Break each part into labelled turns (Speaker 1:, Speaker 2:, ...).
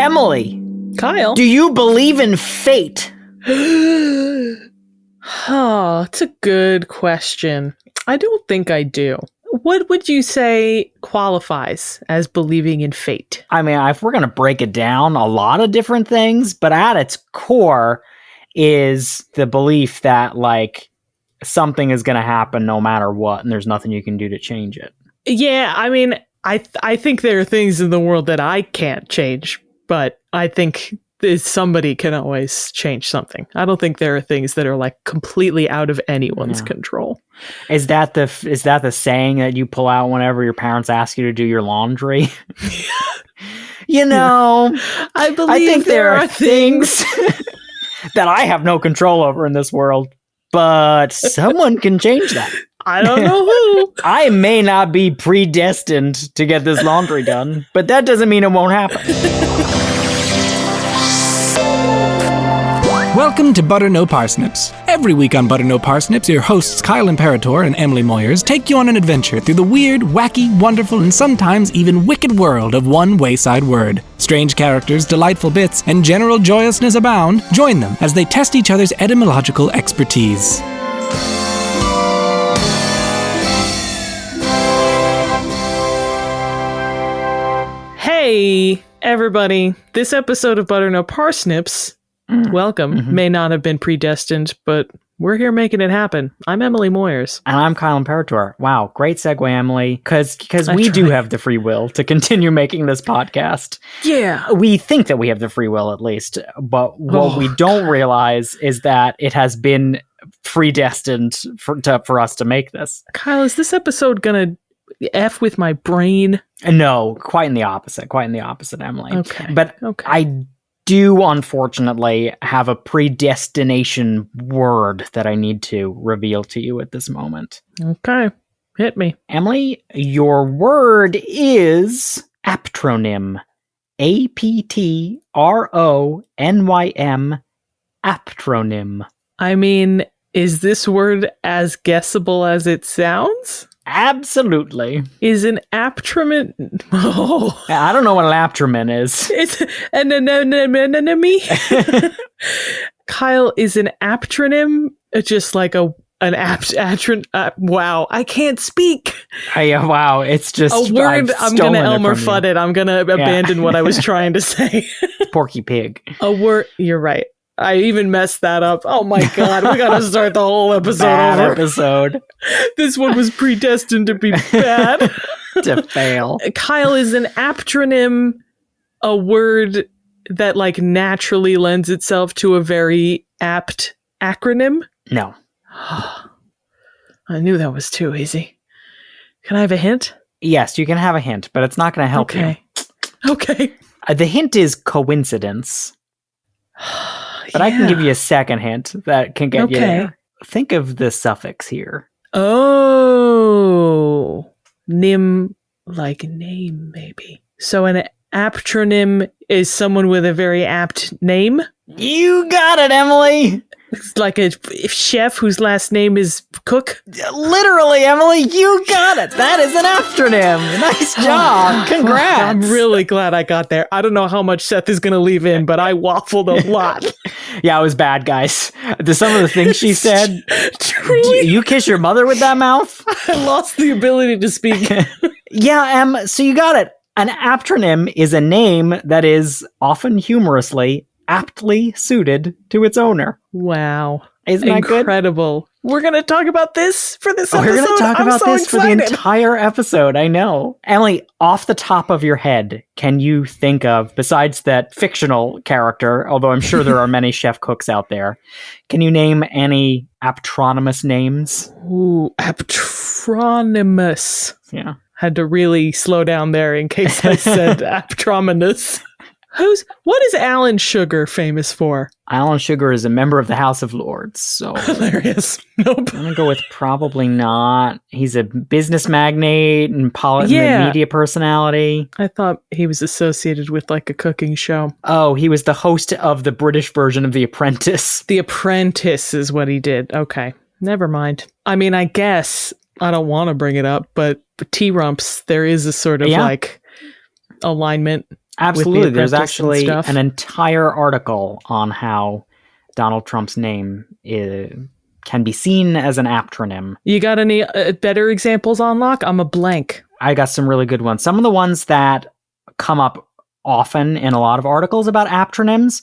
Speaker 1: Emily,
Speaker 2: Kyle.
Speaker 1: do you believe in fate?
Speaker 2: Oh, it's a good question. I don't think I do. What would you say qualifies as believing in fate?
Speaker 1: I mean, if we're going to break it down, a lot of different things, but at its core is the belief that, like, something is going to happen no matter what, and there's nothing you can do to change it.
Speaker 2: Yeah, I mean, I think there are things in the world that I can't change, but I think somebody can always change something. I don't think there are things that are like completely out of anyone's control.
Speaker 1: Is that the saying that you pull out whenever your parents ask you to do your laundry? You know,
Speaker 2: I think there are things
Speaker 1: that I have no control over in this world, but someone can change that.
Speaker 2: I don't know who.
Speaker 1: I may not be predestined to get this laundry done, but that doesn't mean it won't happen.
Speaker 3: Welcome to Butter No Parsnips. Every week on Butter No Parsnips, your hosts Kyle Imperator and Emily Moyers take you on an adventure through the weird, wacky, wonderful, and sometimes even wicked world of one wayside word. Strange characters, delightful bits, and general joyousness abound. Join them as they test each other's etymological expertise.
Speaker 2: Hey, everybody. This episode of Butter No Parsnips, welcome, may not have been predestined, but we're here making it happen. I'm Emily Moyers.
Speaker 1: And I'm Kyle Imperator. Wow, great segue, Emily, because we do have the free will to continue making this podcast.
Speaker 2: Yeah.
Speaker 1: We think that we have the free will, at least, but what we don't realize is that it has been predestined for us to make this.
Speaker 2: Kyle, is this episode gonna F with my brain?
Speaker 1: No, quite in the opposite, Emily.
Speaker 2: Okay.
Speaker 1: But I do, unfortunately, have a predestination word that I need to reveal to you at this moment.
Speaker 2: Okay. Hit me.
Speaker 1: Emily, your word is aptronym. A-P-T-R-O-N-Y-M. Aptronym.
Speaker 2: I mean, is this word as guessable as it sounds?
Speaker 1: Absolutely.
Speaker 2: Is an aptronym... Oh.
Speaker 1: I don't know what an aptronym is.
Speaker 2: It's an enemy. Kyle, is an aptronym just like an aptronym? Wow, I can't speak.
Speaker 1: Wow, it's just
Speaker 2: a word. I'm going to Elmer Fudd it. I'm going to abandon what I was trying to say.
Speaker 1: Porky Pig.
Speaker 2: A word. You're right. I even messed that up. Oh my God, we gotta start the whole episode over.
Speaker 1: Episode.
Speaker 2: This one was predestined to be bad.
Speaker 1: To fail.
Speaker 2: Kyle, is an aptronym a word that like naturally lends itself to a very apt acronym?
Speaker 1: No.
Speaker 2: I knew that was too easy. Can I have a hint?
Speaker 1: Yes, you can have a hint, but it's not going to help you.
Speaker 2: Okay.
Speaker 1: The hint is coincidence. But I can give you a second hint that can get you there. Think of the suffix here.
Speaker 2: Oh. Nym, like name, maybe. So an aptronym is someone with a very apt name?
Speaker 1: You got it, Emily!
Speaker 2: It's like a chef whose last name is Cook?
Speaker 1: Literally, Emily, you got it! That is an aptronym! Nice job! Congrats!
Speaker 2: I'm really glad I got there. I don't know how much Seth is going to leave in, but I waffled a lot.
Speaker 1: Yeah, it was bad, guys. Some of the things she said.
Speaker 2: Truly?
Speaker 1: You kiss your mother with that mouth?
Speaker 2: I lost the ability to speak.
Speaker 1: Yeah, so you got it. An aptronym is a name that is often humorously aptly suited to its owner.
Speaker 2: Wow.
Speaker 1: Isn't that good?
Speaker 2: Incredible. We're going to talk about this for this episode.
Speaker 1: We're going to talk about this for the
Speaker 2: excited.
Speaker 1: entire episode. I know. Emily, off the top of your head, can you think of, besides that fictional character, although I'm sure there are many chef cooks out there, can you name any aptronymous names?
Speaker 2: Ooh, aptronymous.
Speaker 1: Yeah.
Speaker 2: Had to really slow down there in case I said aptronomous. What is Alan Sugar famous for?
Speaker 1: Alan Sugar is a member of the House of Lords, so...
Speaker 2: Hilarious. Nope.
Speaker 1: I'm going to go with probably not. He's a business magnate and media personality.
Speaker 2: I thought he was associated with like a cooking show.
Speaker 1: Oh, he was the host of the British version of The Apprentice.
Speaker 2: The Apprentice is what he did. Okay, never mind. I mean, I guess I don't want to bring it up, but T-Rumps, there is a sort of like alignment.
Speaker 1: Absolutely. There's
Speaker 2: Apprentice and
Speaker 1: actually
Speaker 2: stuff.
Speaker 1: an entire article on how Donald Trump's name can be seen as an aptronym.
Speaker 2: You got any better examples on lock? I'm a blank.
Speaker 1: I got some really good ones. Some of the ones that come up often in a lot of articles about aptronyms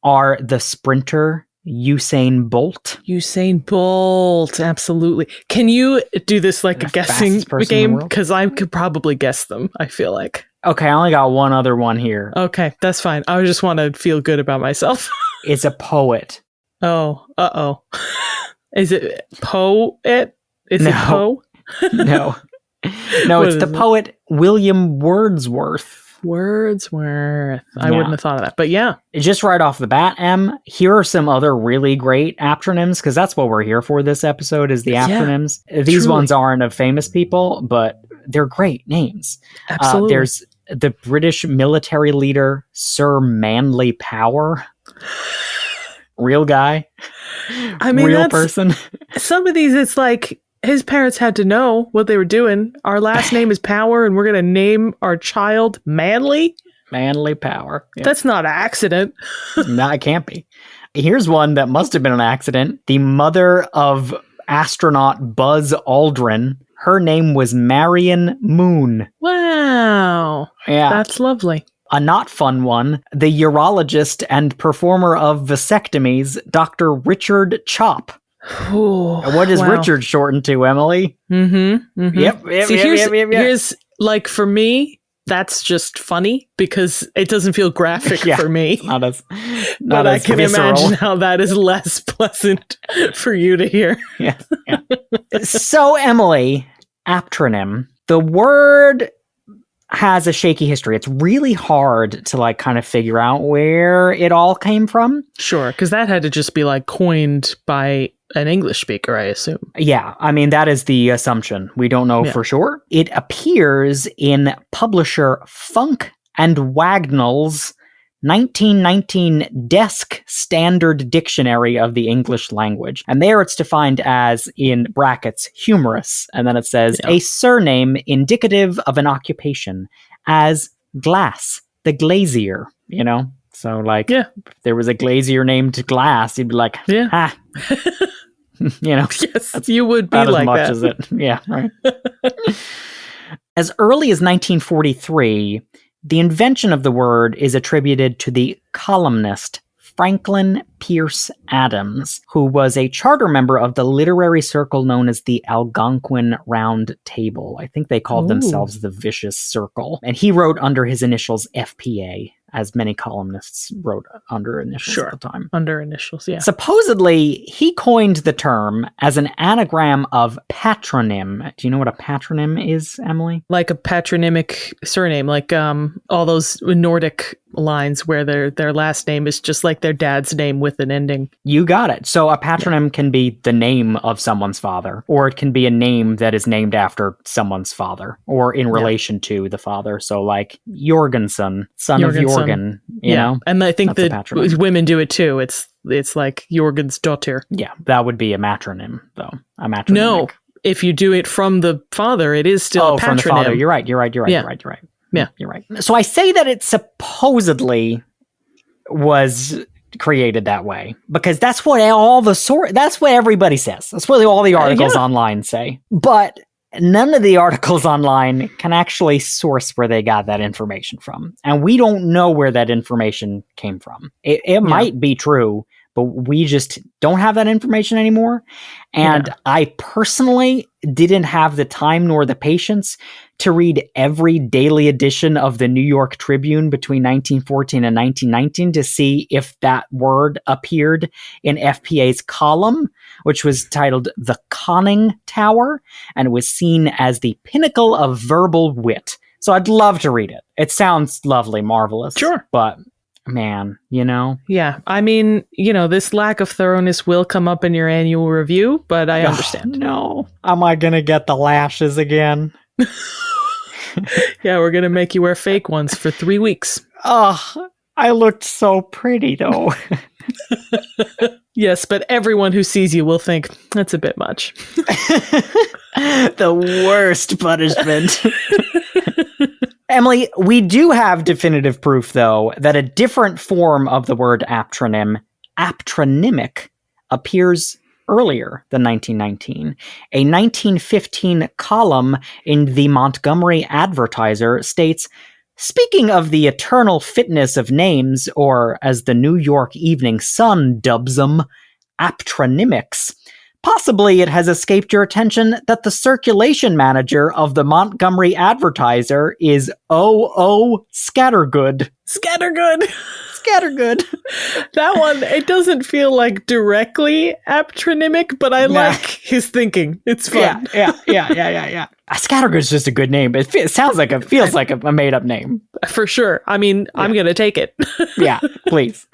Speaker 1: are the sprinter Usain Bolt.
Speaker 2: Usain Bolt, absolutely. Can you do this like a guessing
Speaker 1: fastest person in the
Speaker 2: game?
Speaker 1: world?
Speaker 2: Because I could probably guess them, I feel like.
Speaker 1: Okay, I only got one other one here.
Speaker 2: Okay, that's fine. I just want to feel good about myself.
Speaker 1: It's a poet.
Speaker 2: Oh, uh-oh. Is it poet? Is
Speaker 1: No.
Speaker 2: it Poe?
Speaker 1: No. No,
Speaker 2: What
Speaker 1: it's the
Speaker 2: is it?
Speaker 1: poet William Wordsworth.
Speaker 2: Wordsworth. I
Speaker 1: Yeah.
Speaker 2: wouldn't have thought of that, but yeah.
Speaker 1: Just right off the bat, Em, here are some other really great aptronyms, because that's what we're here for this episode, is the
Speaker 2: Yeah,
Speaker 1: aptronyms. These
Speaker 2: truly.
Speaker 1: ones aren't of famous people, but they're great names.
Speaker 2: Absolutely.
Speaker 1: There's the British military leader, Sir Manly Power. Real guy.
Speaker 2: I mean,
Speaker 1: real
Speaker 2: that's-
Speaker 1: person.
Speaker 2: Some of these, it's like his parents had to know what they were doing. Our last name is Power, and we're going to name our child Manly.
Speaker 1: Manly Power. Yeah.
Speaker 2: That's not an accident.
Speaker 1: No, it can't be. Here's one that must have been an accident. The mother of astronaut Buzz Aldrin. Her name was Marion Moon.
Speaker 2: Wow.
Speaker 1: Yeah.
Speaker 2: That's lovely.
Speaker 1: A not fun one. The urologist and performer of vasectomies, Dr. Richard Chop.
Speaker 2: Ooh,
Speaker 1: What is
Speaker 2: wow.
Speaker 1: Richard shortened to, Emily?
Speaker 2: Mm-hmm. Mm-hmm.
Speaker 1: Yep.
Speaker 2: See, here's like for me, that's just funny because it doesn't feel graphic
Speaker 1: Yeah.
Speaker 2: for me.
Speaker 1: Not as,
Speaker 2: But
Speaker 1: not
Speaker 2: I
Speaker 1: as
Speaker 2: can
Speaker 1: visceral.
Speaker 2: imagine how that is less pleasant for you to hear.
Speaker 1: Yeah. So, Emily, aptronym. The word has a shaky history. It's really hard to like kind of figure out where it all came from.
Speaker 2: Sure, because that had to just be like coined by an English speaker, I assume.
Speaker 1: Yeah, I mean, that is the assumption. We don't know
Speaker 2: Yeah.
Speaker 1: for sure. It appears in publisher Funk and Wagnall's 1919 Desk Standard Dictionary of the English Language. And there it's defined as, in brackets, humorous. And then it says,
Speaker 2: Yeah.
Speaker 1: a surname indicative of an occupation, as Glass, the glazier, you know? So, like,
Speaker 2: Yeah.
Speaker 1: if there was a glazier named Glass, you'd be like,
Speaker 2: Yeah.
Speaker 1: ha. You know?
Speaker 2: Yes, you would be
Speaker 1: About
Speaker 2: like
Speaker 1: as much
Speaker 2: that.
Speaker 1: as it. Yeah, right. As early as 1943, the invention of the word is attributed to the columnist Franklin Pierce Adams, who was a charter member of the literary circle known as the Algonquin Round Table. I think they called
Speaker 2: Ooh.
Speaker 1: themselves the Vicious Circle. And he wrote under his initials FPA, as many columnists wrote under initials
Speaker 2: Sure.
Speaker 1: at the time.
Speaker 2: Under initials, yeah.
Speaker 1: Supposedly, he coined the term as an anagram of patronym. Do you know what a patronym is, Emily?
Speaker 2: Like a patronymic surname, like all those Nordic lines where their last name is just like their dad's name with an ending.
Speaker 1: You got it. So a patronym can be the name of someone's father, or it can be a name that is named after someone's father, or in relation to the father. So like Jorgensen, son of
Speaker 2: Jorgensen.
Speaker 1: Jorgen, you know?
Speaker 2: And I think
Speaker 1: That's a
Speaker 2: that
Speaker 1: patronym.
Speaker 2: women do it too. It's like Jorgen's daughter.
Speaker 1: Yeah, that would be a matronym, though. A matronymic.
Speaker 2: No, if you do it from the father, it is still a patronym.
Speaker 1: From the father. You're right.
Speaker 2: Yeah.
Speaker 1: You're right.
Speaker 2: Yeah.
Speaker 1: You're right. So I say that it supposedly was created that way because that's what that's what everybody says. That's what all the articles
Speaker 2: Yeah.
Speaker 1: online say. But none of the articles online can actually source where they got that information from. And we don't know where that information came from. It might be true, but we just don't have that information anymore. And
Speaker 2: Yeah.
Speaker 1: I personally didn't have the time nor the patience to read every daily edition of the New York Tribune between 1914 and 1919 to see if that word appeared in FPA's column, which was titled The Conning Tower, and it was seen as the pinnacle of verbal wit. So I'd love to read it. It sounds lovely, marvelous.
Speaker 2: Sure.
Speaker 1: But man, you know.
Speaker 2: Yeah. I mean, this lack of thoroughness will come up in your annual review, but I understand.
Speaker 1: Oh, no. Am I going to get the lashes again?
Speaker 2: Yeah, we're going to make you wear fake ones for 3 weeks.
Speaker 1: Oh, I looked so pretty though.
Speaker 2: Yes, but everyone who sees you will think that's a bit much.
Speaker 1: The worst punishment. Emily, we do have definitive proof, though, that a different form of the word aptronym, aptronymic, appears earlier than 1919. A 1915 column in the Montgomery Advertiser states, "Speaking of the eternal fitness of names, or as the New York Evening Sun dubs them, aptronymics, possibly it has escaped your attention that the circulation manager of the Montgomery Advertiser is O.O. Scattergood."
Speaker 2: Scattergood.
Speaker 1: Scattergood.
Speaker 2: That one, it doesn't feel like directly aptronymic, but I like his thinking. It's fun.
Speaker 1: Yeah. Scattergood's just a good name. It feels like a made-up name.
Speaker 2: For sure. I mean, I'm going to take it.
Speaker 1: Yeah, please.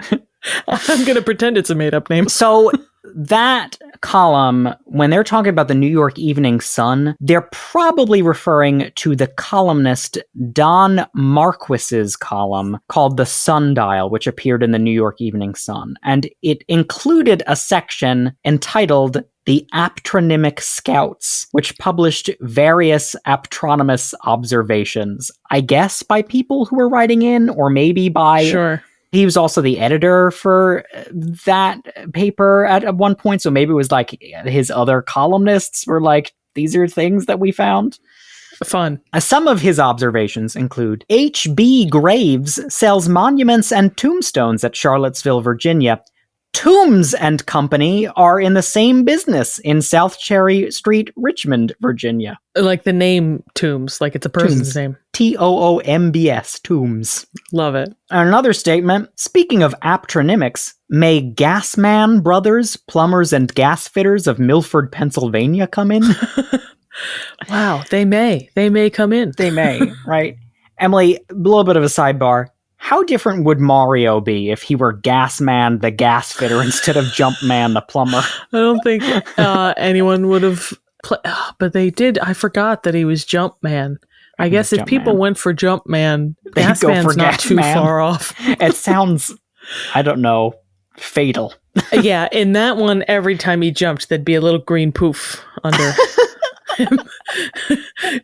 Speaker 2: I'm going to pretend it's a made-up name.
Speaker 1: So that column, when they're talking about the New York Evening Sun, they're probably referring to the columnist Don Marquis's column called The Sundial, which appeared in the New York Evening Sun. And it included a section entitled The Aptronymic Scouts, which published various aptronymous observations, I guess by people who were writing in, or maybe by...
Speaker 2: Sure.
Speaker 1: He was also the editor for that paper at one point, so maybe it was like his other columnists were like, these are things that we found.
Speaker 2: Fun.
Speaker 1: Some of his observations include, H.B. Graves sells monuments and tombstones at Charlottesville, Virginia. Toombs and Company are in the same business in South Cherry Street, Richmond, Virginia.
Speaker 2: Like the name Toombs, like it's a person's name.
Speaker 1: Toombs, Toombs.
Speaker 2: Love it.
Speaker 1: Another statement, speaking of aptronymics, may Gasman Brothers, plumbers and gas fitters of Milford, Pennsylvania come in?
Speaker 2: Wow, they may. They may come in.
Speaker 1: They may, right? Emily, a little bit of a sidebar. How different would Mario be if he were Gasman the gas fitter instead of Jumpman the plumber?
Speaker 2: I don't think anyone would have... but they did. I forgot that he was Jumpman. I guess if people went for Jumpman, Gasman's not too far off.
Speaker 1: It sounds, I don't know, fatal.
Speaker 2: Yeah, in that one, every time he jumped, there'd be a little green poof under him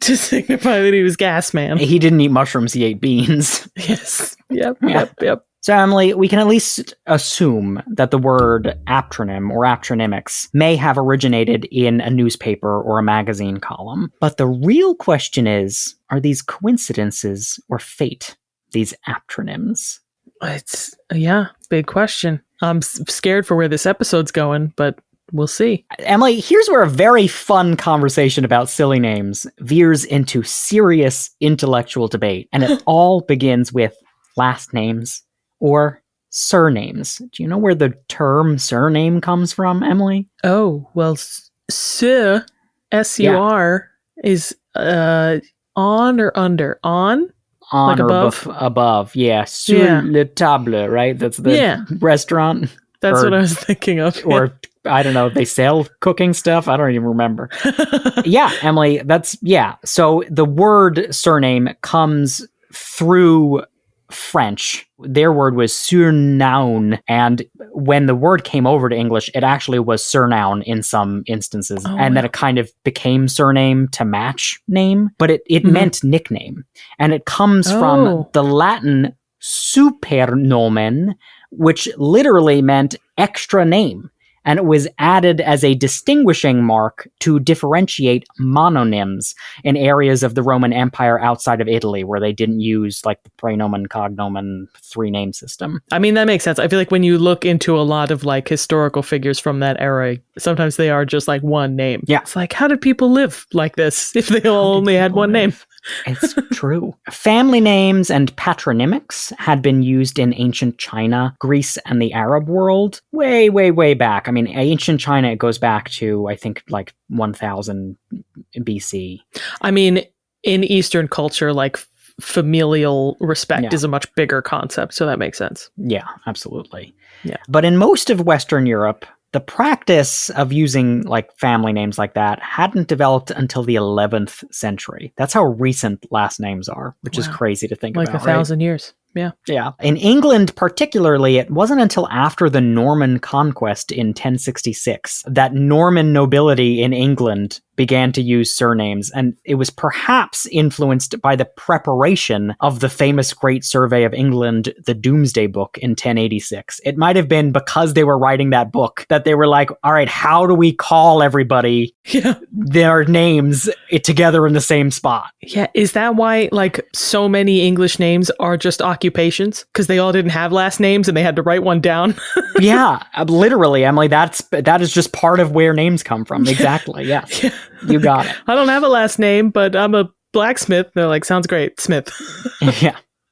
Speaker 2: to signify that he was Gasman.
Speaker 1: He didn't eat mushrooms, he ate beans.
Speaker 2: Yes. Yep.
Speaker 1: So, Emily, we can at least assume that the word aptronym or aptronymics may have originated in a newspaper or a magazine column. But the real question is, are these coincidences or fate, these aptronyms?
Speaker 2: It's, big question. I'm scared for where this episode's going, but we'll see.
Speaker 1: Emily, here's where a very fun conversation about silly names veers into serious intellectual debate. And it all begins with last names or surnames. Do you know where the term surname comes from, Emily?
Speaker 2: Oh, well, sur, S-U-R, is on or under? On?
Speaker 1: On
Speaker 2: like
Speaker 1: or above. Yeah. Sur le table, right? That's the restaurant.
Speaker 2: That's what I was thinking of.
Speaker 1: Or, I don't know, they sell cooking stuff? I don't even remember. Yeah, Emily, So the word surname comes through French. Their word was surnoun, and when the word came over to English, it actually was surnoun in some instances, and then it kind of became surname to match name, but it meant nickname, and it comes from the Latin supernomen, which literally meant extra name. And it was added as a distinguishing mark to differentiate mononyms in areas of the Roman Empire outside of Italy, where they didn't use like the praenomen, cognomen, three-name system.
Speaker 2: I mean, that makes sense. I feel like when you look into a lot of like historical figures from that era, sometimes they are just like one name.
Speaker 1: Yeah.
Speaker 2: It's like, how did people live like this if they all only had one name?
Speaker 1: It's true. Family names and patronymics had been used in ancient China, Greece, and the Arab world way, way, way back. I mean, ancient China, it goes back to, I think, like 1000 BC. I
Speaker 2: mean, in Eastern culture, like familial respect is a much bigger concept, so that makes sense.
Speaker 1: Yeah, absolutely.
Speaker 2: Yeah.
Speaker 1: But in most of Western Europe, the practice of using like family names like that hadn't developed until the 11th century. That's how recent last names are, which is crazy to think about.
Speaker 2: Like 1,000 years. Yeah.
Speaker 1: Yeah. In England, particularly, it wasn't until after the Norman conquest in 1066 that Norman nobility in England began to use surnames, and it was perhaps influenced by the preparation of the famous Great Survey of England, the Domesday Book in 1086. It might have been because they were writing that book that they were like, all right, how do we call everybody their names together in the same spot?
Speaker 2: Yeah, is that why like so many English names are just occupations? Because they all didn't have last names and they had to write one down?
Speaker 1: Yeah, literally, Emily, that is just part of where names come from. Exactly, yes.
Speaker 2: Yeah.
Speaker 1: You got it.
Speaker 2: I don't have a last name, but I'm a blacksmith. They're like, sounds great, Smith.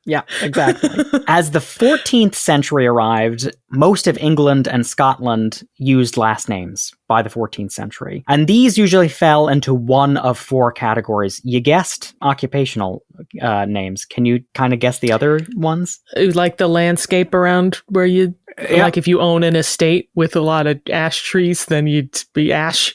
Speaker 1: Yeah, exactly. As the 14th century arrived, most of England and Scotland used last names by the 14th century. And these usually fell into one of four categories. You guessed occupational names. Can you kind of guess the other ones?
Speaker 2: Like the landscape around where you, like if you own an estate with a lot of ash trees, then you'd be ash.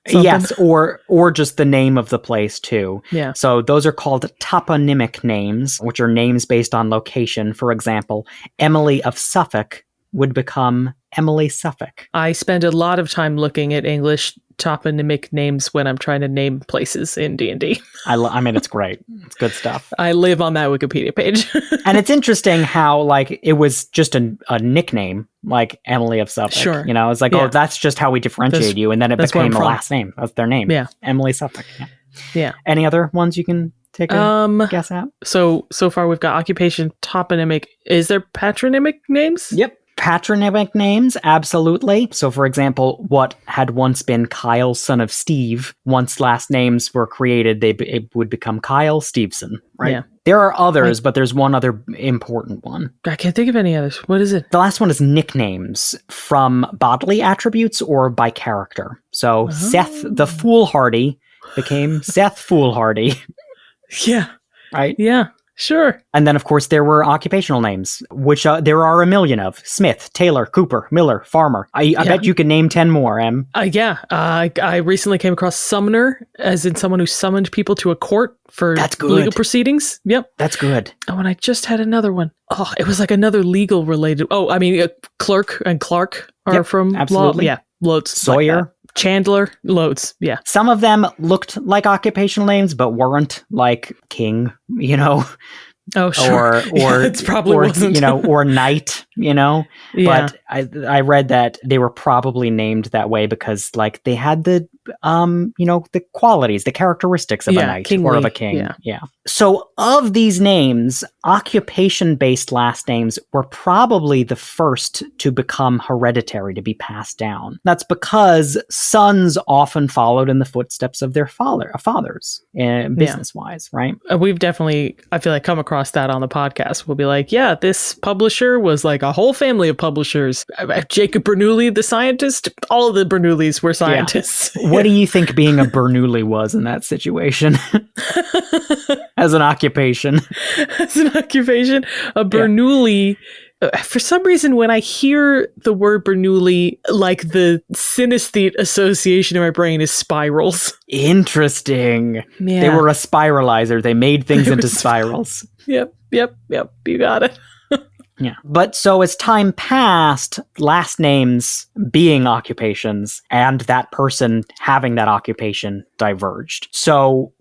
Speaker 2: Something?
Speaker 1: Yes, or just the name of the place too.
Speaker 2: Yeah.
Speaker 1: So those are called toponymic names, which are names based on location. For example, Emily of Suffolk would become Emily Suffolk.
Speaker 2: I spend a lot of time looking at English toponymic names when I'm trying to name places in D&D.
Speaker 1: I mean, it's great. It's good stuff.
Speaker 2: I live on that Wikipedia page.
Speaker 1: And it's interesting how, like, it was just a nickname, like Emily of Suffolk.
Speaker 2: Sure.
Speaker 1: You know, it's like, oh, that's just how we differentiate you. And then it became a last name. That's their name.
Speaker 2: Yeah.
Speaker 1: Emily Suffolk.
Speaker 2: Yeah.
Speaker 1: Any other ones you can take a guess at?
Speaker 2: So far we've got occupation, toponymic. Is there patronymic names?
Speaker 1: Yep. Patronymic names, absolutely. So, for example, what had once been Kyle, son of Steve, once last names were created, it would become Kyle Stevenson, right?
Speaker 2: Yeah.
Speaker 1: There are others, but there's one other important one.
Speaker 2: I can't think of any others. What is it?
Speaker 1: The last one is nicknames from bodily attributes or by character. So, Seth the Foolhardy became Seth Foolhardy.
Speaker 2: Yeah.
Speaker 1: Right?
Speaker 2: Yeah. Sure.
Speaker 1: And then, of course, there were occupational names, which there are a million of. Smith, Taylor, Cooper, Miller, Farmer. I bet you can name 10 more, Em.
Speaker 2: I recently came across summoner, as in someone who summoned people to a court for legal proceedings. Yep.
Speaker 1: That's good.
Speaker 2: Oh, and I just had another one. Oh, it was like another legal related. Oh, I mean, clerk and Clark are from
Speaker 1: absolutely.
Speaker 2: law. Yeah, loads.
Speaker 1: Sawyer.
Speaker 2: Like Chandler, loads. Yeah.
Speaker 1: Some of them looked like occupational names, but weren't, like King, you know.
Speaker 2: Oh, sure. Or it's probably wasn't.
Speaker 1: You know, or Knight, you know.
Speaker 2: Yeah.
Speaker 1: But I read that they were probably named that way because, like, they had the you know, the qualities, the characteristics of a knight or of a king. Yeah. So of these names, occupation-based last names were probably the first to become hereditary, to be passed down. That's because sons often followed in the footsteps of their fathers, business-wise, right?
Speaker 2: We've definitely, I feel like, come across that on the podcast. We'll be like, yeah, this publisher was like a whole family of publishers. Jacob Bernoulli, the scientist, all of the Bernoullis were scientists.
Speaker 1: Yeah. What do you think being a Bernoulli was in that situation? As an occupation.
Speaker 2: As an occupation, a Bernoulli. For some reason, when I hear the word Bernoulli, like the synesthete association in my brain is spirals.
Speaker 1: Interesting.
Speaker 2: Yeah.
Speaker 1: They were a spiralizer. They made things into spirals.
Speaker 2: Yep. You got it.
Speaker 1: Yeah. But so as time passed, last names being occupations and that person having that occupation diverged. So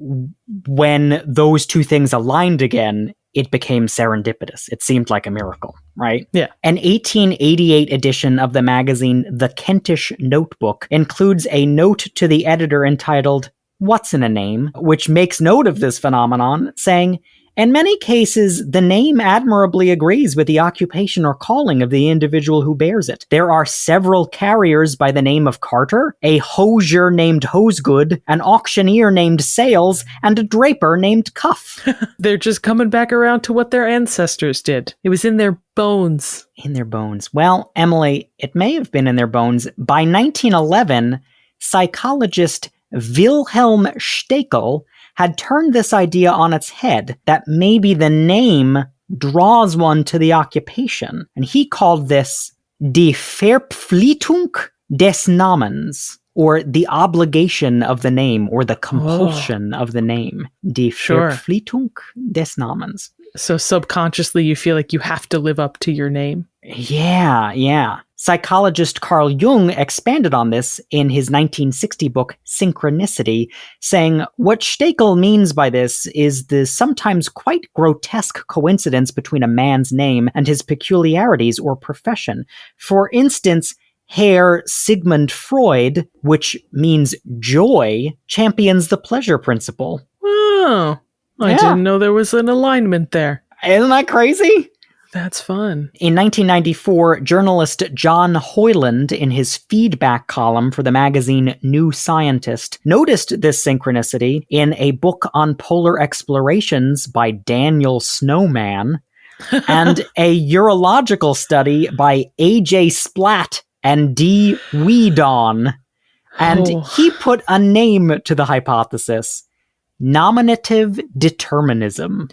Speaker 1: when those two things aligned again, it became serendipitous. It seemed like a miracle, right?
Speaker 2: Yeah.
Speaker 1: An 1888 edition of the magazine The Kentish Notebook includes a note to the editor entitled, "What's in a Name?" which makes note of this phenomenon, saying, "In many cases, the name admirably agrees with the occupation or calling of the individual who bears it. There are several carriers by the name of Carter, a hosier named Hosegood, an auctioneer named Sales, and a draper named Cuff."
Speaker 2: They're just coming back around to what their ancestors did. It was in their bones.
Speaker 1: In their bones. Well, Emily, it may have been in their bones. By 1911, psychologist Wilhelm Stekel had turned this idea on its head, that maybe the name draws one to the occupation. And he called this die Verpflichtung des Namens, or the obligation of the name, or the compulsion of the name. Die Verpflichtung des Namens.
Speaker 2: So subconsciously you feel like you have to live up to your name?
Speaker 1: Yeah. Psychologist Carl Jung expanded on this in his 1960 book Synchronicity, saying, "What Stekel means by this is the sometimes quite grotesque coincidence between a man's name and his peculiarities or profession. For instance, Herr Sigmund Freud, which means joy, champions the pleasure principle."
Speaker 2: Oh, I didn't know there was an alignment there.
Speaker 1: Isn't that crazy?
Speaker 2: That's fun.
Speaker 1: In 1994, journalist John Hoyland, in his feedback column for the magazine New Scientist, noticed this synchronicity in a book on polar explorations by Daniel Snowman and a urological study by A.J. Splatt and D. Weedon. And he put a name to the hypothesis: nominative determinism.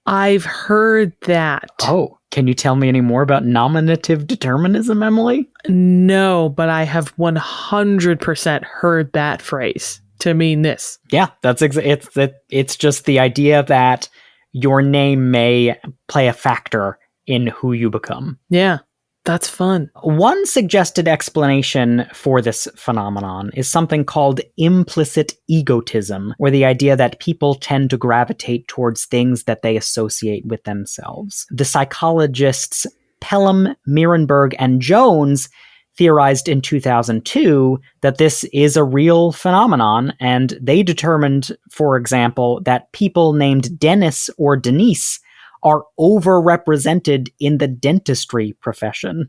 Speaker 2: I've heard that.
Speaker 1: Oh, can you tell me any more about nominative determinism, Emily?
Speaker 2: No, but I have 100% heard that phrase to mean this.
Speaker 1: Yeah, it's just the idea that your name may play a factor in who you become.
Speaker 2: Yeah, that's fun.
Speaker 1: One suggested explanation for this phenomenon is something called implicit egotism, or the idea that people tend to gravitate towards things that they associate with themselves. The psychologists Pelham, Mirenberg, and Jones theorized in 2002 that this is a real phenomenon, and they determined, for example, that people named Dennis or Denise are overrepresented in the dentistry profession.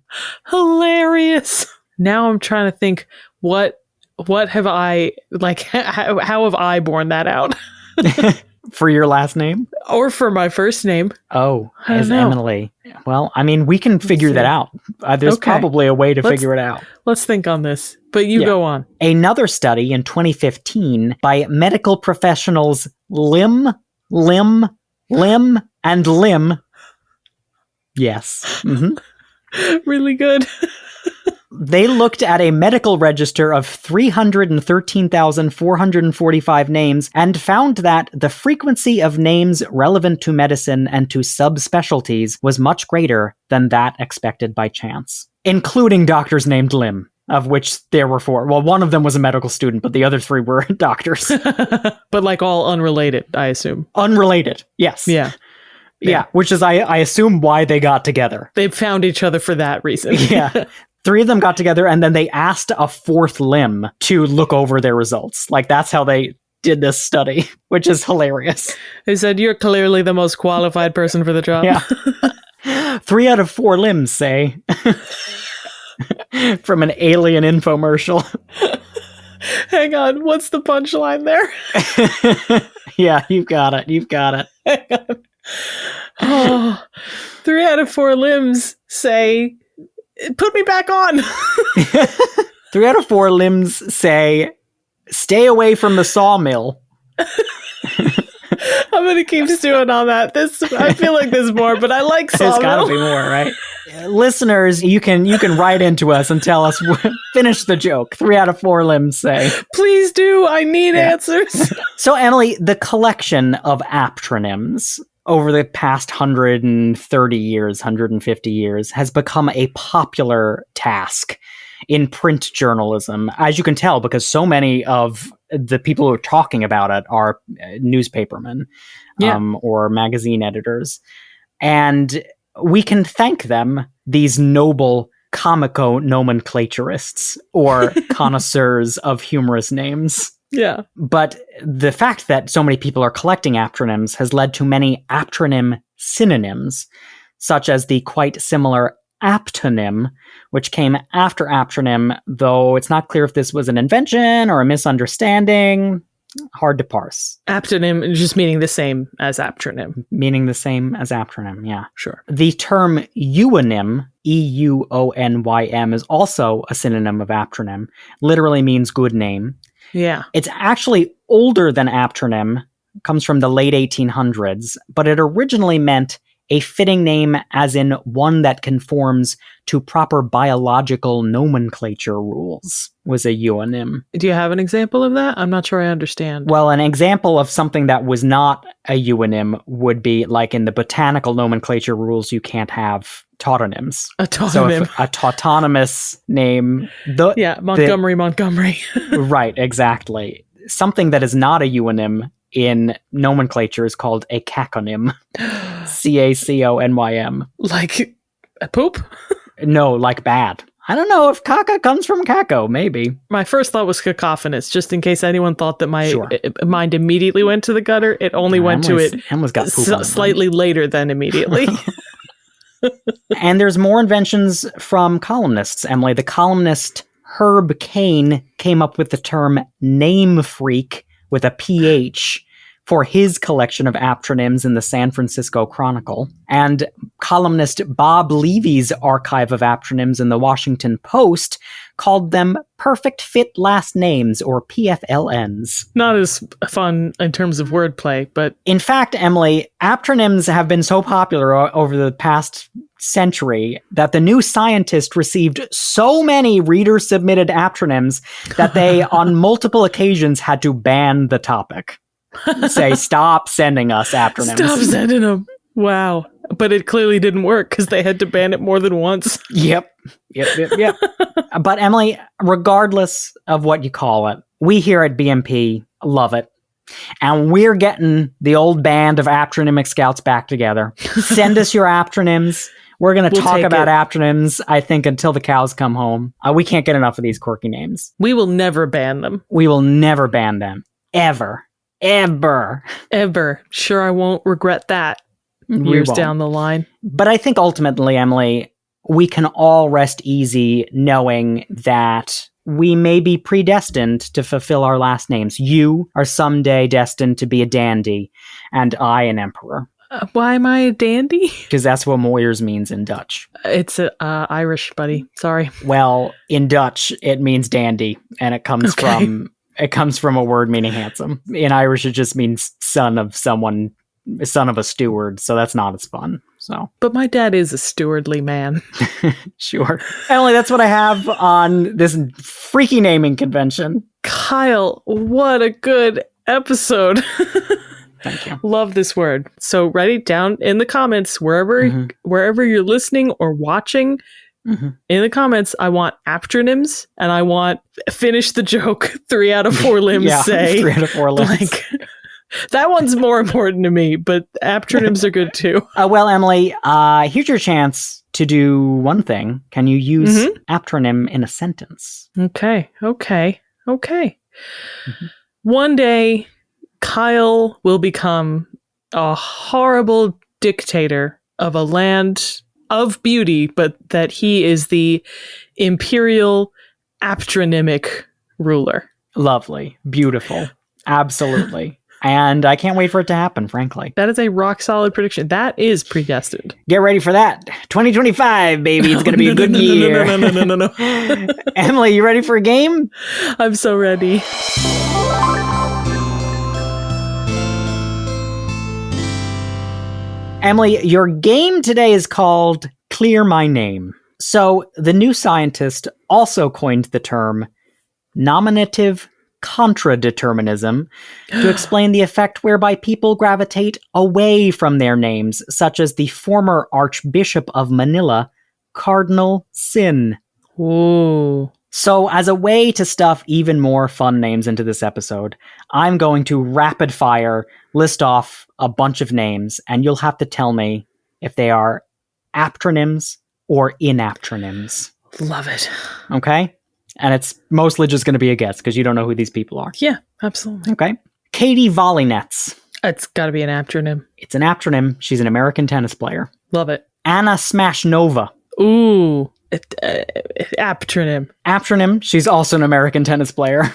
Speaker 2: Hilarious. Now I'm trying to think, what have I, like, how have I borne that out?
Speaker 1: For your last name?
Speaker 2: Or for my first name.
Speaker 1: Oh, as Emily. Well, I mean, we can figure that out. There's probably a way to figure it out.
Speaker 2: Let's think on this, but you go on.
Speaker 1: Another study in 2015 by medical professionals Lim, and Lim. Yes. Mm-hmm.
Speaker 2: Really good.
Speaker 1: They looked at a medical register of 313,445 names and found that the frequency of names relevant to medicine and to subspecialties was much greater than that expected by chance, including doctors named Lim, of which there were 4. Well, one of them was a medical student, but the other 3 were doctors.
Speaker 2: But like all unrelated, I assume.
Speaker 1: Unrelated, yes. Yeah, which is, I assume, why they got together.
Speaker 2: They found each other for that reason.
Speaker 1: Yeah. 3 of them got together, and then they asked a 4th limb to look over their results. Like, that's how they did this study, which is hilarious.
Speaker 2: They said, "You're clearly the most qualified person for the job."
Speaker 1: Yeah. 3 out of 4 limbs say. From an alien infomercial.
Speaker 2: Hang on, what's the punchline there?
Speaker 1: Yeah, you've got it.
Speaker 2: Hang on. Oh, 3 out of 4 limbs say, "Put me back on."
Speaker 1: 3 out of 4 limbs say, "Stay away from the sawmill."
Speaker 2: I'm gonna keep stewing on that. I feel like there's more, but I like sawmill.
Speaker 1: There's gotta be more, right? Listeners, you can write into us and tell us, finish the joke. 3 out of 4 limbs say.
Speaker 2: Please do. I need answers.
Speaker 1: So, Emily, the collection of aptronyms over the past 130 years, 150 years, has become a popular task in print journalism, as you can tell, because so many of the people who are talking about it are newspapermen or magazine editors. And we can thank them, these noble comiconomenclaturists, or connoisseurs of humorous names.
Speaker 2: Yeah.
Speaker 1: But the fact that so many people are collecting aptronyms has led to many aptronym synonyms, such as the quite similar aptonym, which came after aptronym, though it's not clear if this was an invention or a misunderstanding. Hard to parse.
Speaker 2: Aptonym just meaning the same as aptronym.
Speaker 1: Meaning the same as aptronym, yeah.
Speaker 2: Sure.
Speaker 1: The term euonym, E-U-O-N-Y-M, is also a synonym of aptronym. Literally means good name.
Speaker 2: Yeah.
Speaker 1: It's actually older than aptronym, comes from the late 1800s, but it originally meant a fitting name as in one that conforms to proper biological nomenclature rules was a euonym.
Speaker 2: Do you have an example of that? I'm not sure I understand.
Speaker 1: Well, an example of something that was not a euonym would be like in the botanical nomenclature rules, you can't have tautonyms.
Speaker 2: A tautonym.
Speaker 1: So if a tautonymous name...
Speaker 2: Montgomery.
Speaker 1: Right, exactly. Something that is not a euonym in nomenclature is called a caconym. CACONYM.
Speaker 2: Like a poop?
Speaker 1: No, like bad. I don't know if caca comes from caco, maybe.
Speaker 2: My first thought was cacophonous, just in case anyone thought that my mind immediately went to the gutter. It only went to it
Speaker 1: Emma's got poop on
Speaker 2: slightly later than immediately.
Speaker 1: And there's more inventions from columnists, Emily. The columnist Herb Cain came up with the term name freak with a PH for his collection of aptronyms in the San Francisco Chronicle. And columnist Bob Levy's archive of aptronyms in the Washington Post called them perfect fit last names, or PFLNs.
Speaker 2: Not as fun in terms of wordplay, but...
Speaker 1: In fact, Emily, aptronyms have been so popular over the past century that the New Scientist received so many reader-submitted aptronyms that they, on multiple occasions, had to ban the topic. Say, stop sending us aptronyms.
Speaker 2: Stop sending them. Wow. But it clearly didn't work because they had to ban it more than once.
Speaker 1: Yep. But Emily, regardless of what you call it, we here at BMP love it. And we're getting the old band of aptronymic scouts back together. Send us your aptronyms. We're going to talk about aptronyms, I think, until the cows come home. We can't get enough of these quirky names.
Speaker 2: We will never ban them.
Speaker 1: We will never ban them. Ever.
Speaker 2: Sure, I won't regret that years down the line.
Speaker 1: But I think ultimately, Emily, we can all rest easy knowing that we may be predestined to fulfill our last names. You are someday destined to be a dandy, and I an emperor.
Speaker 2: Why am I a dandy?
Speaker 1: Because that's what Moyers means in Dutch.
Speaker 2: It's Irish, buddy. Sorry.
Speaker 1: Well, in Dutch, it means dandy, and it comes from... It comes from a word meaning handsome. In Irish, it just means son of a steward, so that's not as fun. So,
Speaker 2: but my dad is a stewardly man.
Speaker 1: Sure. Emily, that's what I have on this freaky naming convention.
Speaker 2: Kyle, what a good episode.
Speaker 1: Thank you.
Speaker 2: Love this word. So write it down in the comments, wherever you're listening or watching. In the comments, I want aptronyms, and I want finish the joke 3 out of 4 limbs say.
Speaker 1: 3 out of 4 limbs.
Speaker 2: Like, that one's more important to me, but aptronyms are good too.
Speaker 1: Well, Emily, here's your chance to do one thing. Can you use aptronym in a sentence?
Speaker 2: Okay. One day, Kyle will become a horrible dictator of a land of beauty, but that he is the imperial aptronymic ruler.
Speaker 1: Lovely. Beautiful. Absolutely. And I can't wait for it to happen, frankly.
Speaker 2: That is a rock solid prediction. That is predestined.
Speaker 1: Get ready for that. 2025, baby. It's going to be a good year.
Speaker 2: No.
Speaker 1: Emily, you ready for a game?
Speaker 2: I'm so ready.
Speaker 1: Emily, your game today is called Clear My Name. So, the New Scientist also coined the term nominative contradeterminism to explain the effect whereby people gravitate away from their names, such as the former Archbishop of Manila, Cardinal Sin.
Speaker 2: Ooh.
Speaker 1: So, as a way to stuff even more fun names into this episode, I'm going to rapid fire list off a bunch of names, and you'll have to tell me if they are aptronyms or inaptronyms.
Speaker 2: Love it.
Speaker 1: Okay? And it's mostly just going to be a guess, because you don't know who these people are.
Speaker 2: Yeah, absolutely.
Speaker 1: Okay. Katie Volleynets.
Speaker 2: It's got to be an aptronym.
Speaker 1: It's an aptronym. She's an American tennis player.
Speaker 2: Love it.
Speaker 1: Anna Smashnova.
Speaker 2: Ooh. Aptronym.
Speaker 1: Aptronym. She's also an American tennis player.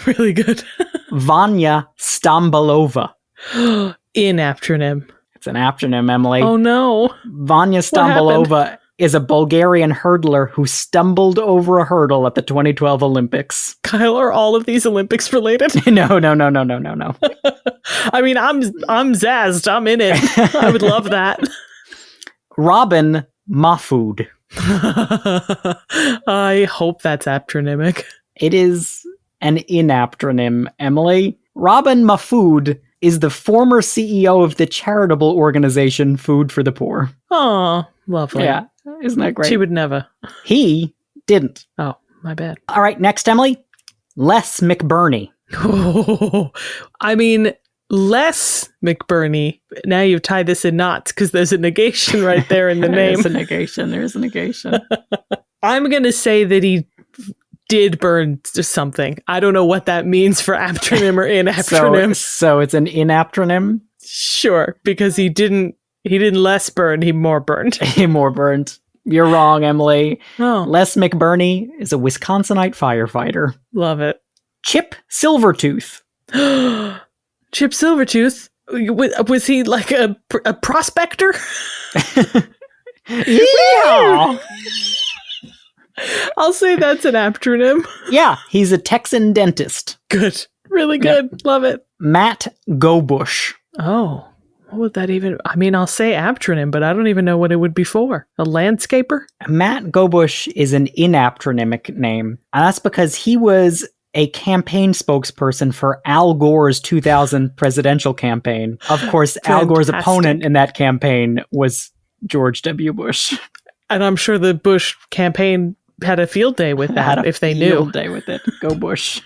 Speaker 2: Really good.
Speaker 1: Vanya Stambolova.
Speaker 2: In aptronym.
Speaker 1: It's an aptronym, Emily.
Speaker 2: Oh no.
Speaker 1: Vanya Stambolova is a Bulgarian hurdler who stumbled over a hurdle at the 2012 Olympics.
Speaker 2: Kyle, are all of these Olympics related?
Speaker 1: No.
Speaker 2: I mean, I'm zazzed. I'm in it. I would love that.
Speaker 1: Robin Mahfood.
Speaker 2: I hope that's aptronymic.
Speaker 1: It is an inaptronym, Emily. Robin Mahfood is the former CEO of the charitable organization Food for the Poor.
Speaker 2: Oh, lovely.
Speaker 1: Yeah, isn't that great?
Speaker 2: She would never.
Speaker 1: He didn't.
Speaker 2: Oh, my bad.
Speaker 1: All right, next, Emily. Les McBurney.
Speaker 2: Oh, I mean, Les McBurney. Now you've tied this in knots because there's a negation right there in the name.
Speaker 1: There's a negation.
Speaker 2: I'm going to say that he did burn to something. I don't know what that means for aptronym or inaptronym.
Speaker 1: So it's an inaptronym?
Speaker 2: Sure, because he didn't less burn, he more burned.
Speaker 1: He more burned. You're wrong, Emily.
Speaker 2: Oh,
Speaker 1: Les McBurney is a Wisconsinite firefighter.
Speaker 2: love it.
Speaker 1: Chip Silvertooth.
Speaker 2: Chip Silvertooth? Was he like a prospector?
Speaker 1: Yeah.
Speaker 2: I'll say that's an aptronym.
Speaker 1: Yeah, he's a Texan dentist.
Speaker 2: Good. Really good.
Speaker 1: Yeah.
Speaker 2: Love it.
Speaker 1: Matt Gobush.
Speaker 2: Oh, what would that even... I mean, I'll say aptronym, but I don't even know what it would be for. A landscaper?
Speaker 1: Matt Gobush is an inaptronymic name, and that's because he was a campaign spokesperson for Al Gore's 2000 presidential campaign. Of course, Al Gore's opponent in that campaign was George W. Bush.
Speaker 2: And I'm sure the Bush campaign had a field day with that, if they knew.
Speaker 1: Field day with it. Go Bush.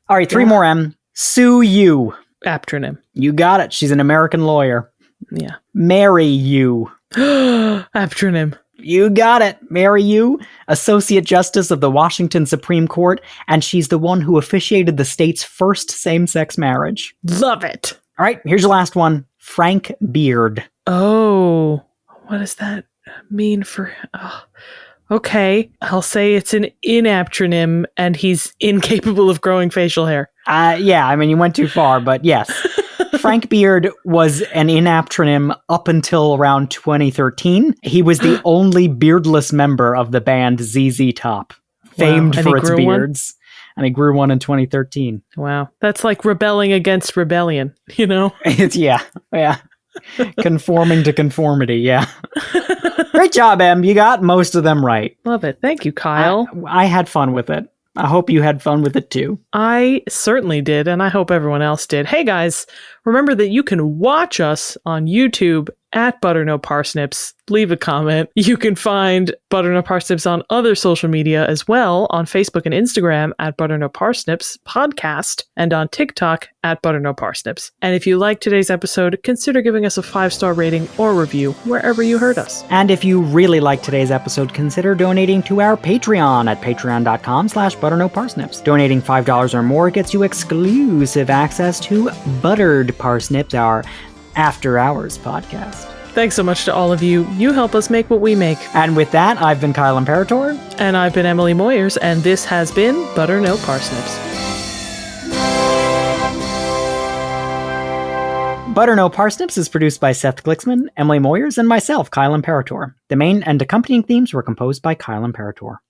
Speaker 1: All right, three more, M. Sue Yu.
Speaker 2: Aptronym.
Speaker 1: You got it. She's an American lawyer.
Speaker 2: Yeah.
Speaker 1: Mary Yu.
Speaker 2: Aptronym.
Speaker 1: You got it. Mary Yu, Associate Justice of the Washington Supreme Court, and she's the one who officiated the state's first same-sex marriage.
Speaker 2: Love it.
Speaker 1: All right, here's your last one. Frank Beard.
Speaker 2: Oh, what does that mean for... Oh. Okay, I'll say it's an inaptronym and he's incapable of growing facial hair.
Speaker 1: Yeah, I mean, you went too far, but yes. Frank Beard was an inaptronym up until around 2013. He was the only beardless member of the band ZZ Top, famed for its beards. And he grew one in 2013.
Speaker 2: Wow. That's like rebelling against rebellion, you know?
Speaker 1: It's, yeah. Conforming to conformity, yeah. Great job, Em. You got most of them right.
Speaker 2: Love it. Thank you, Kyle.
Speaker 1: I had fun with it. I hope you had fun with it too.
Speaker 2: I certainly did, and I hope everyone else did. Hey guys, remember that you can watch us on YouTube at Butter No Parsnips. Leave a comment. You can find Butter No Parsnips on other social media as well, on Facebook and Instagram at Butter No Parsnips Podcast, and on TikTok at Butter No Parsnips. And if you liked today's episode, consider giving us a 5-star rating or review wherever you heard us.
Speaker 1: And if you really liked today's episode, consider donating to our Patreon at patreon.com/butternoparsnips. Donating $5 or more gets you exclusive access to Buttered Parsnips, our After Hours podcast.
Speaker 2: Thanks so much to all of you. You help us make what we make.
Speaker 1: And with that, I've been Kyle Imperator.
Speaker 2: And I've been Emily Moyers, and this has been Butter No Parsnips.
Speaker 1: Butter No Parsnips is produced by Seth Glicksman, Emily Moyers, and myself, Kyle Imperator. The main and accompanying themes were composed by Kyle Imperator.